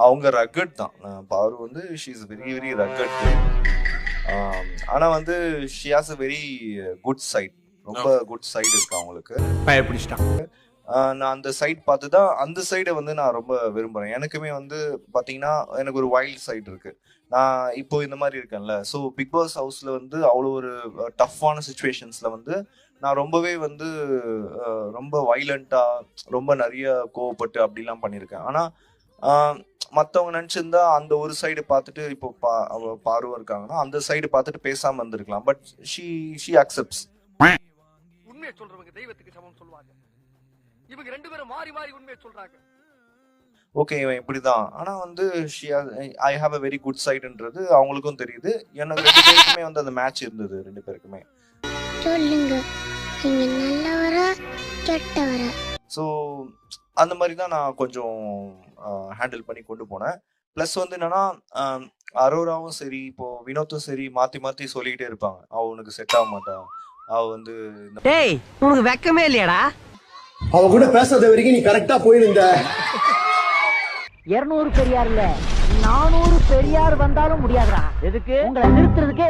அவங்க ரக்கட் தான். பாரு வந்து she is very very rugged. ஆனா வந்து she has a very good side. ரொம்ப குட் சைடு இருக்கு அவங்களுக்கு. பயப்பிடிச்சிட்டான். நான் அந்த சைட் பார்த்து தான் அந்த சைடை வந்து நான் ரொம்ப விரும்புகிறேன். எனக்குமே வந்து பார்த்தீங்கன்னா எனக்கு ஒரு வைல்ட் சைடு இருக்கு. நான் இப்போ இந்த மாதிரி இருக்கேன்ல, ஸோ பிக் பாஸ் ஹவுஸில் வந்து அவ்வளோ ஒரு டஃப்பான சுச்சுவேஷன்ஸில் வந்து நான் ரொம்பவே வந்து ரொம்ப வைலண்ட்டாக ரொம்ப நிறைய கோவப்பட்டு அப்படிலாம் பண்ணியிருக்கேன். ஆனால் மற்றவங்க நினச்சிருந்தா அந்த ஒரு சைடு பார்த்துட்டு இப்போ பார்வை இருக்காங்கன்னா அந்த சைடு பார்த்துட்டு பேசாமல் இருந்திருக்கலாம். But she accepts. உண்மையை சொல்றவங்க தெய்வத்துக்கு சமம் சொல்லுவாங்க. இவங்க ரெண்டு பேரும் மாறி மாறி உண்மையை சொல்றாங்க. ஓகே, இவன் இப்படிதான். ஆனா வந்து I have a very good சைடுன்றது அவங்களுக்கும் தெரியுது. எனக்கு 2 பேருக்குமே வந்து அந்த மேட்ச் இருந்தது 2 பேருக்குமே. சொல்லுங்க, நீங்க நல்லவரா கெட்டவரா? ஸோ அந்த மாதிரி தான் நான் கொஞ்சம் ஹேண்டில் பண்ணி கொண்டு போனேன். ப்ளஸ் வந்து என்னன்னா அரோராவும் சரி இப்போ வினோத்தும் சரி மாற்றி மாற்றி சொல்லிக்கிட்டே இருப்பாங்க, அவ உனக்கு செட் ஆக மாட்டா, அவ வந்து டேய் உனக்கு வெக்கமே இல்லையாடா? அவ கூட பேசாத வரைக்கும் நீ கரெக்டா போயிருந்த. 200 பெரியார் இல்ல 400 பெரியார் வந்தாலும் முடியாதுடா. எதுக்கு? உங்களை நிறுத்துறதுக்கு.